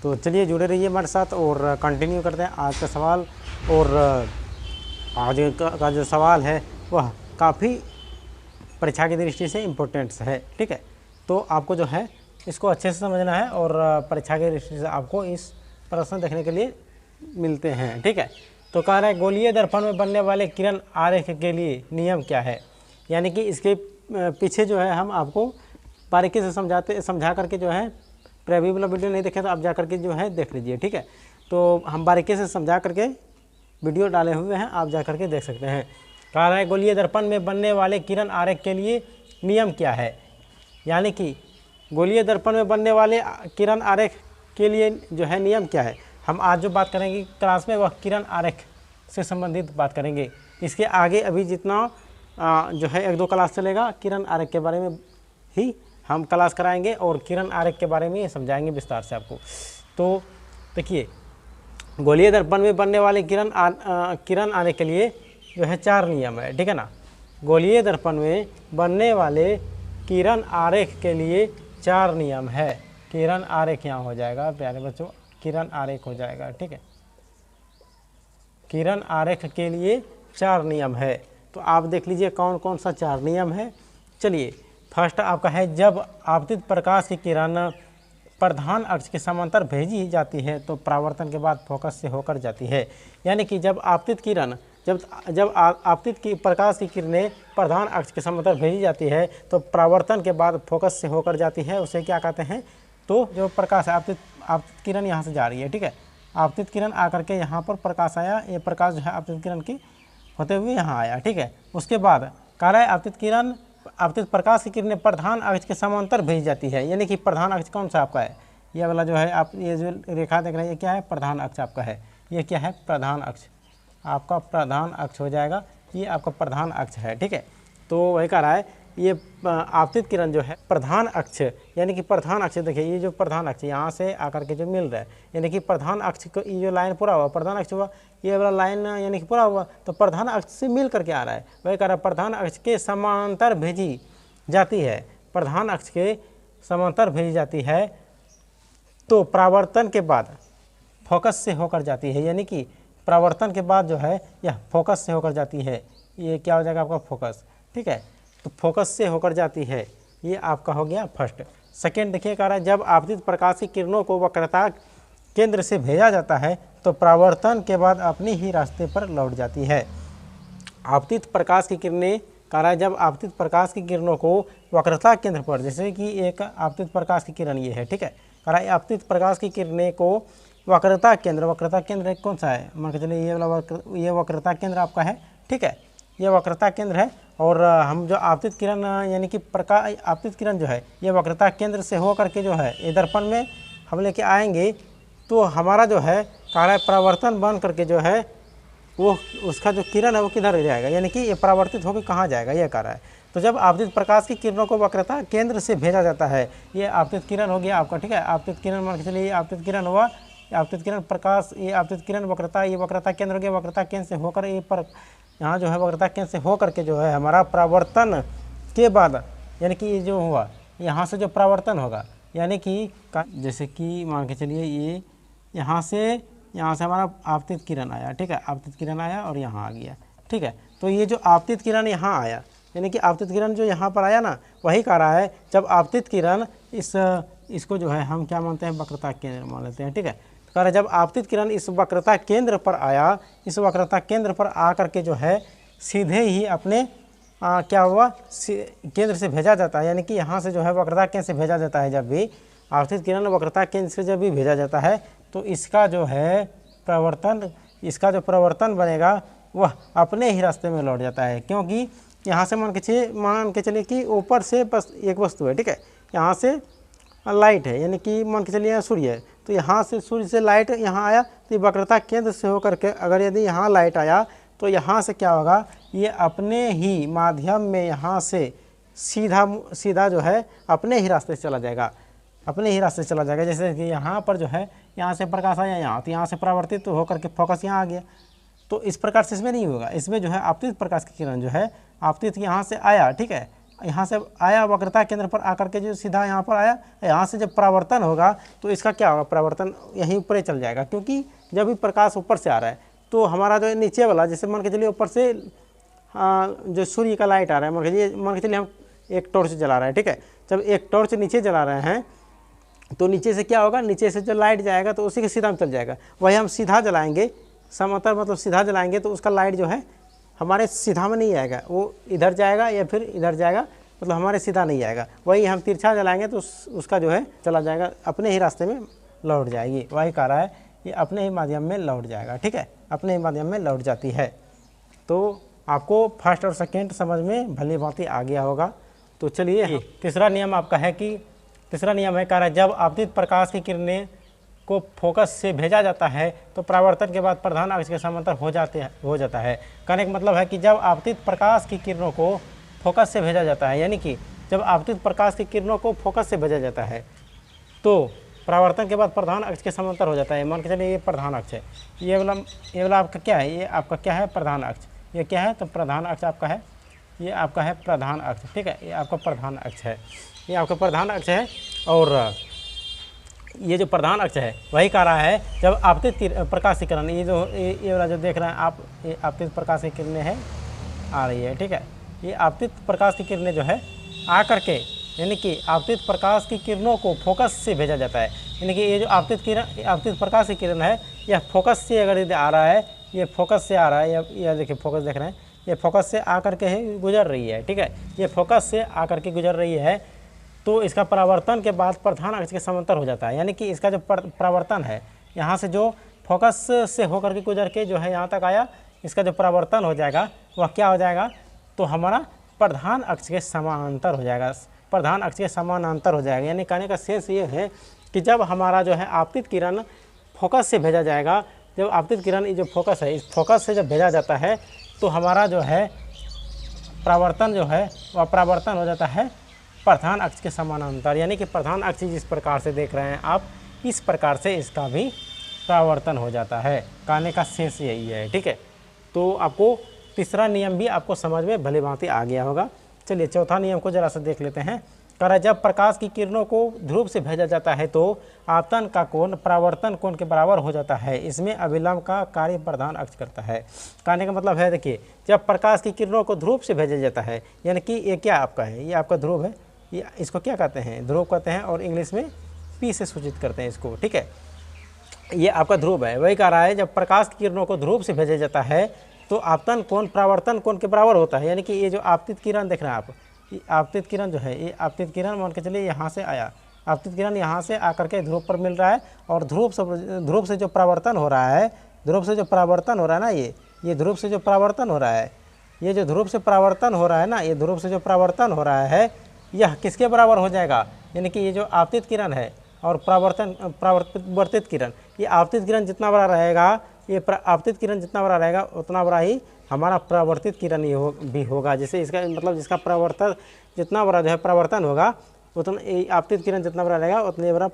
तो चलिए जुड़े रहिए हमारे साथ और कंटिन्यू करते हैं आज का सवाल। और आज का जो सवाल है वह काफ़ी परीक्षा की दृष्टि से इम्पोर्टेंट्स है, ठीक है। तो आपको जो है इसको अच्छे से समझना है और परीक्षा की दृष्टि से आपको इस प्रश्न देखने के लिए मिलते हैं, ठीक है। तो कह रहा है गोलीय दर्पण में बनने वाले किरण आरेख के लिए नियम क्या है। यानी कि इसके पीछे जो है हम आपको बारीकी से समझा करके जो है प्रीव्यू वाला वीडियो नहीं देखे तो आप जा करके जो है देख लीजिए, ठीक है। तो हम बारीकी से समझा करके वीडियो डाले हुए हैं, आप जा करके देख सकते हैं। कह रहा है गोलीय दर्पण में बनने वाले किरण आरेख के लिए नियम क्या है। यानी कि गोलीय दर्पण में बनने वाले किरण आरेख के लिए जो है नियम क्या है। हम आज जो बात करेंगे क्लास में वह किरण आरेख से संबंधित बात करेंगे। इसके आगे अभी जितना जो है 1-2 क्लास चलेगा किरण आरेख के बारे में ही हम क्लास कराएंगे और किरण आरेख के बारे में समझाएंगे विस्तार से आपको। तो देखिए गोलीय दर्पण में बनने वाले किरण आरेख के लिए जो है 4 नियम है, ठीक है ना। गोलीय दर्पण में बनने वाले किरण आरेख के लिए 4 नियम है। किरण आरेख यहाँ हो जाएगा प्यारे बच्चों, किरण आरेख हो जाएगा, ठीक है। किरण आरेख के लिए 4 नियम है। तो आप देख लीजिए कौन कौन सा 4 नियम है। चलिए फर्स्ट आपका है जब आपतित प्रकाश की किरण प्रधान अक्ष के समांतर भेजी जाती है तो परावर्तन के बाद फोकस से होकर जाती है। यानी कि जब आपतित किरण जब आपतित की प्रकाश की किरणें प्रधान अक्ष के समांतर भेजी जाती है तो परावर्तन के बाद फोकस से होकर जाती है, उसे क्या कहते हैं। तो जो प्रकाश है आपतित किरण यहाँ से जा रही है, ठीक है। आपतित किरण आकर के यहाँ पर प्रकाश आया, ये प्रकाश जो है आपतित किरण की होते हुए यहाँ आया, ठीक है। उसके बाद कह रहा है आपतित प्रकाश की किरणें प्रधान अक्ष के समांतर भेजी जाती है। यानी कि प्रधान अक्ष कौन सा आपका है, ये वाला जो है आप ये जो रेखा देख रहे हैं ये क्या है, प्रधान अक्ष आपका है। ये क्या है, प्रधान अक्ष, आपका प्रधान अक्ष हो जाएगा, ये आपका प्रधान अक्ष है, ठीक है। तो वही कह रहा है ये आपतित किरण जो है प्रधान अक्ष, यानी कि प्रधान अक्ष देखिए ये जो प्रधान अक्ष यहाँ से आकर के जो मिल रहा है, यानी कि प्रधान अक्ष को ये जो लाइन पूरा हुआ प्रधान अक्ष हुआ, ये वाला लाइन यानी कि पूरा हुआ तो प्रधान अक्ष से मिल करके आ रहा है। वही कह रहा है प्रधान अक्ष के समांतर भेजी जाती है, प्रधान अक्ष के समांतर भेजी जाती है तो परावर्तन के बाद फोकस से होकर जाती है। यानी कि परावर्तन के बाद जो है यह फोकस से होकर जाती है, ये क्या हो जाएगा आपका फोकस, ठीक है। तो फोकस से होकर जाती है, ये आपका हो गया फर्स्ट। सेकेंड देखिए कह रहा है जब आपतित प्रकाश की किरणों को वक्रता केंद्र से भेजा जाता है तो परावर्तन के बाद अपने ही रास्ते पर लौट जाती है। आपतित प्रकाश की किरणें कह रहा है जब आपतित प्रकाश की किरणों को वक्रता केंद्र पर, जैसे कि एक आपतित प्रकाश की किरण ये है, ठीक है। कह रहा है आपतित प्रकाश की किरणें को वक्रता केंद्र कौन सा है, मान के चलिए ये वक्रता केंद्र आपका है, ठीक है। ये वक्रता केंद्र है और हम जो आपतित किरण यानी कि आपतित किरण जो है ये वक्रता केंद्र से हो करके जो है ये दर्पण में हम लेके आएंगे तो हमारा जो है कह रहा है परावर्तन बन करके जो है वो उसका जो किरण है वो किधर जाएगा, यानी कि ये परावर्तित होकर कहाँ जाएगा, ये कह रहा है। तो जब आपतित प्रकाश की किरणों को वक्रता केंद्र से भेजा जाता है, ये आपतित किरण हो गया आपका, ठीक है। आपतित किरण मान के चलिए ये आपतित किरण हुआ, आपतित किरण प्रकाश, ये आपतित किरण वक्रता, ये वक्रता केंद्र हो गया, वक्रता केंद्र से होकर ये पर यहाँ जो है वक्रता केंद्र से हो करके जो है हमारा परावर्तन के बाद, यानी कि ये जो हुआ यहाँ से जो परावर्तन होगा, यानी कि जैसे कि मान के चलिए ये यहाँ से हमारा आपतित किरण आया, ठीक है। आपतित किरण आया और यहाँ आ गया, ठीक है। तो ये जो आपतित किरण यहाँ आया, यानी कि आपतित किरण जो यहाँ पर आया ना, वही कह रहा है जब आपतित किरण इसको जो है हम क्या मानते हैं, वक्रता केंद्र मान लेते हैं, ठीक है। कह रहा है जब आपतित किरण इस वक्रता केंद्र पर आया, इस वक्रता केंद्र पर आ करके जो है सीधे ही अपने क्या हुआ केंद्र से भेजा जाता है, यानी कि यहाँ से जो है वक्रता केंद्र से भेजा जाता है। जब भी आपतित किरण वक्रता केंद्र से जब भी भेजा जाता है तो इसका जो है इसका जो प्रवर्तन बनेगा वह अपने ही रास्ते में लौट जाता है, क्योंकि यहाँ से मान के चलिए कि ऊपर से बस एक वस्तु है, ठीक है। यहाँ से लाइट है, यानी कि मान के चलिए सूर्य है, तो यहाँ से सूर्य से लाइट यहाँ आया तो ये वक्रता केंद्र से होकर के अगर यदि यहाँ लाइट आया तो यहाँ से क्या होगा, ये अपने ही माध्यम में यहाँ से सीधा जो है अपने ही रास्ते से चला जाएगा, अपने ही रास्ते से चला जाएगा। जैसे कि यहाँ पर जो है यहाँ से प्रकाश आया यहाँ, तो यहाँ से परावर्तित तो होकर के फोकस यहाँ आ गया। तो इस प्रकार से इसमें नहीं होगा, इसमें जो है आपतित प्रकाश की किरण जो है आपतित यहाँ से आया, ठीक है, यहाँ से आया वक्रता केंद्र पर आकर के जो सीधा यहाँ पर आया, यहाँ से जब परावर्तन होगा तो इसका क्या होगा, परावर्तन यहीं ऊपर ही चल जाएगा, क्योंकि जब भी प्रकाश ऊपर से आ रहा है तो हमारा जो नीचे वाला, जैसे मान के चलिए ऊपर से जो सूर्य का लाइट आ रहा है, मान के चलिए हम एक टॉर्च जला रहे हैं, ठीक है। जब एक टॉर्च नीचे जला रहे हैं तो नीचे से क्या होगा, नीचे से जो लाइट जाएगा तो उसी के सीधा में चल जाएगा। वही हम सीधा जलाएंगे, समांतर मतलब सीधा जलाएंगे तो उसका लाइट जो है हमारे सीधा में नहीं आएगा, वो इधर जाएगा या फिर इधर जाएगा, मतलब हमारे सीधा नहीं आएगा। वही हम तिरछा जलाएंगे तो उसका जो है चला जाएगा, अपने ही रास्ते में लौट जाएगी। वही कह रहा है ये अपने ही माध्यम में लौट जाएगा, ठीक है, अपने ही माध्यम में लौट जाती है। तो आपको फर्स्ट और सेकेंड समझ में भली भांति आ गया होगा। तो चलिए तीसरा नियम आपका है कि तीसरा नियम है, कह रहा है जब आपतित प्रकाश की किरणें को फोकस से भेजा जाता है तो परावर्तन के बाद प्रधान अक्ष के समांतर हो जाता है। कहने का मतलब है कि जब आपतित प्रकाश की किरणों को फोकस से भेजा जाता है, यानी कि जब आपतित प्रकाश की किरणों को फोकस से भेजा जाता है तो परावर्तन के बाद प्रधान अक्ष के समांतर हो जाता है। मान के चलिए ये प्रधान अक्ष है, ये वाला आपका क्या है, ये आपका क्या है, प्रधान अक्ष। ये क्या है, तो प्रधान अक्ष आपका है, ये आपका है प्रधान अक्ष, ठीक है, ये आपका प्रधान अक्ष है, ये आपका प्रधान अक्ष है। और ये जो प्रधान अक्ष है वही कह रहा है जब आपतित प्रकाश की किरण, ये वाला जो देख रहे हैं आप, ये आपतित प्रकाश की किरणें है आ रही है, ठीक है। ये आपतित प्रकाश की किरणें जो है आ करके, यानी कि आपतित प्रकाश की किरणों को फोकस से भेजा जाता है, यानी कि ये जो आपतित प्रकाश की किरण है यह फोकस से अगर आ रहा है, ये फोकस से आ रहा है, या देखिए फोकस देख रहे हैं, ये फोकस से आकर के ही गुजर रही है, ठीक है, ये फोकस से आकर के गुजर रही है तो इसका परावर्तन के बाद प्रधान अक्ष के समांतर हो जाता है। यानी कि इसका जो परावर्तन है, यहाँ से जो फोकस से होकर के गुजर के जो है यहाँ तक आया, इसका जो परावर्तन हो जाएगा वह क्या हो जाएगा, तो हमारा प्रधान अक्ष के समानांतर हो जाएगा, प्रधान अक्ष के समानांतर हो जाएगा। यानी कहने का सेंस ये है कि जब हमारा जो है आपतित किरण फोकस से भेजा जाएगा, जब आपतित किरण ये जो फोकस है, इस फोकस से जब भेजा जाता है तो हमारा जो है परावर्तन जो है वह परावर्तन हो जाता है प्रधान अक्ष के समानांतर। यानी कि प्रधान अक्ष जिस प्रकार से देख रहे हैं आप, इस प्रकार से इसका भी परावर्तन हो जाता है। कहने का सेंस यही है, ठीक है। तो आपको तीसरा नियम भी आपको समझ में भली भांति आ गया होगा। चलिए चौथा नियम को जरा सा देख लेते हैं। कह रहा जब प्रकाश की किरणों को ध्रुव से भेजा जाता है तो आपतन का कोण परावर्तन कोण के बराबर हो जाता है। इसमें अभिलंब का कार्य प्रधान अक्ष करता है। कहने का मतलब है, देखिए जब प्रकाश की किरणों को ध्रुव से भेजा जाता है, यानी कि ये क्या आपका है, ये आपका ध्रुव है, ये इसको क्या कहते हैं, ध्रुव कहते हैं, और इंग्लिश में पी से सूचित करते हैं इसको, ठीक है। ये आपका ध्रुव है। वही कह रहा है जब प्रकाश की किरणों को ध्रुव से भेजा जाता है तो आपतन कोण परावर्तन कोण के बराबर होता है। यानी कि ये जो आपतित किरण देख रहे हैं आप, ये आपतित किरण जो है, ये आपतित किरण मान के चलिए यहाँ से आया, आपतित किरण यहाँ से आकर के ध्रुव पर मिल रहा है, और ध्रुव से जो परावर्तन हो रहा है, ध्रुव से जो परावर्तन हो रहा है ना, ये ध्रुव से जो परावर्तन हो रहा है, ये जो ध्रुव से परावर्तन हो रहा है ना, ये ध्रुव से जो परावर्तन हो रहा है यह किसके बराबर हो जाएगा, यानी कि ये जो आपतित किरण है और परावर्तित किरण, ये आपतित किरण जितना बड़ा रहेगा, ये आपतित किरण जितना बड़ा रहेगा उतना बड़ा ही हमारा परावर्तित किरण भी होगा। जैसे इसका मतलब जिसका परावर्तन जितना बड़ा जो है परावर्तन होगा, उतना आपतित किरण जितना बड़ा रहेगा उतने बड़ा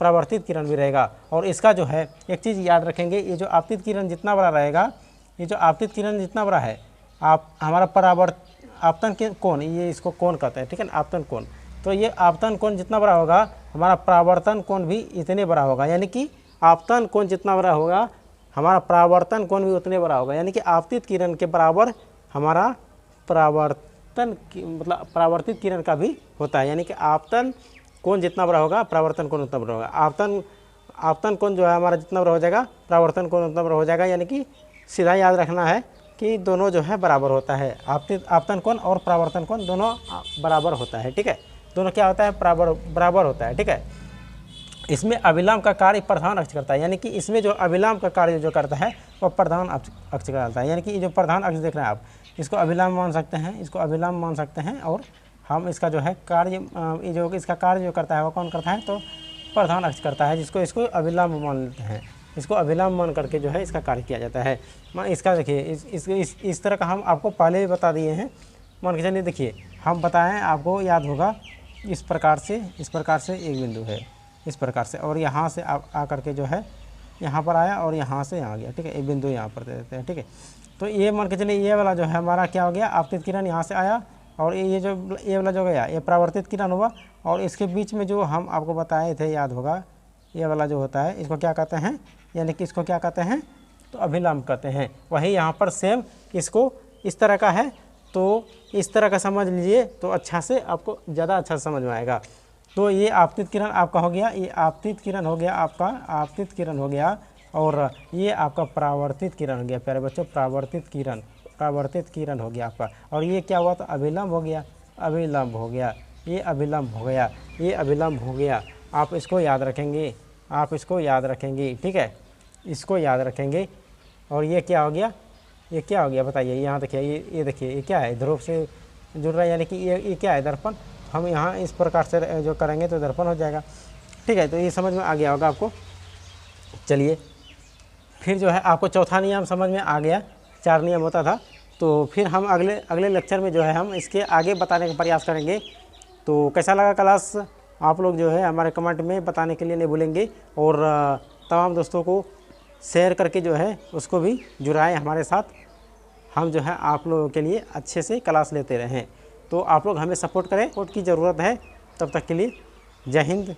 परावर्तित किरण भी रहेगा। और इसका जो है एक चीज़ याद रखेंगे, ये जो आपतित किरण जितना बड़ा रहेगा, ये जो आपतित किरण जितना बड़ा है, आप हमारा आपतन के कोण, ये इसको कोण कहते हैं, ठीक है ना, आपतन कोण। तो ये आपतन कोण जितना बड़ा होगा, हमारा परावर्तन कोण भी इतने बड़ा होगा। यानी कि आपतन कोण जितना बड़ा होगा, हमारा परावर्तन कोण भी उतने बड़ा होगा। यानी कि आपतित किरण के बराबर हमारा मतलब परावर्तित किरण का भी होता है। यानी कि आपतन कोण जितना बड़ा होगा, परावर्तन कोण उतना बड़ा होगा। आपतन कोण जो है हमारा जितना बड़ा हो जाएगा, परावर्तन कोण उतना बड़ा हो जाएगा। यानी कि सीधा याद रखना है कि दोनों जो है बराबर होता है, आपतन कोण और परावर्तन कोण दोनों बराबर होता है, ठीक है। दोनों क्या होता है, बराबर होता है, ठीक है। इसमें अभिलंब का कार्य प्रधान अक्ष करता है। यानी कि इसमें जो अभिलंब का कार्य जो करता है वह प्रधान अक्ष करता है। यानी कि ये जो प्रधान अक्ष देख रहे हैं आप, इसको अभिलंब मान सकते हैं, इसको अभिलंब मान सकते हैं, और हम इसका जो है कार्य, ये जो इसका कार्य जो करता है वह कौन करता है, तो प्रधान अक्ष करता है, इसको अभिलंब मान लेते हैं। इसको अभिलंब मान करके जो है इसका कार्य किया जाता है। इसका देखिए इस तरह का हम आपको पहले भी बता दिए हैं। मान के चलिए देखिए हम बताएं, आपको याद होगा, इस प्रकार से एक बिंदु है, इस प्रकार से, और यहाँ से आ करके जो है यहाँ पर आया और यहाँ से यहाँ गया, ठीक है। एक बिंदु यहाँ पर दे देते हैं, ठीक है। तो ये मान के चलिए ये वाला जो है हमारा क्या हो गया, आपतित किरण यहाँ से आया और ये वाला जो गया ये परावर्तित किरण हुआ, और इसके बीच में जो हम आपको बताए थे, याद होगा, ये वाला जो होता है इसको क्या कहते हैं, यानी कि इसको क्या कहते हैं, तो अभिलंब कहते हैं। वही यहाँ पर सेम इसको इस तरह का है, तो इस तरह का समझ लीजिए तो अच्छा से आपको ज़्यादा अच्छा समझ में आएगा। तो ये आपतित किरण आपका हो गया, ये आपतित किरण हो गया आपका, आपतित किरण हो गया, और ये आपका परावर्तित किरण हो गया प्यारे बच्चों, परावर्तित किरण हो गया आपका। और ये क्या हुआ, तो अभिलंब हो गया, अभिलंब हो गया, ये अभिलंब हो गया, ये अभिलंब हो गया। आप इसको याद रखेंगे, आप इसको याद रखेंगे, ठीक है, इसको याद रखेंगे। और ये क्या हो गया, ये क्या हो गया बताइए, यहाँ देखिए, ये देखिए ये क्या है, ध्रुव से जुड़ रहा है, यानी कि ये क्या है, दर्पण। हम यहाँ इस प्रकार से जो करेंगे तो दर्पण हो जाएगा, ठीक है। तो ये समझ में आ गया होगा आपको। चलिए फिर जो है आपको चौथा नियम समझ में आ गया, 4 नियम होता था। तो फिर हम अगले लेक्चर में जो है हम इसके आगे बताने का प्रयास करेंगे। तो कैसा लगा क्लास, आप लोग जो है हमारे कमेंट में बताने के लिए नहीं भूलेंगे, और तमाम दोस्तों को शेयर करके जो है उसको भी जुड़ाएं हमारे साथ। हम जो है आप लोगों के लिए अच्छे से क्लास लेते रहें। तो आप लोग हमें सपोर्ट करें, सपोर्ट की ज़रूरत है। तब तक के लिए जय हिंद।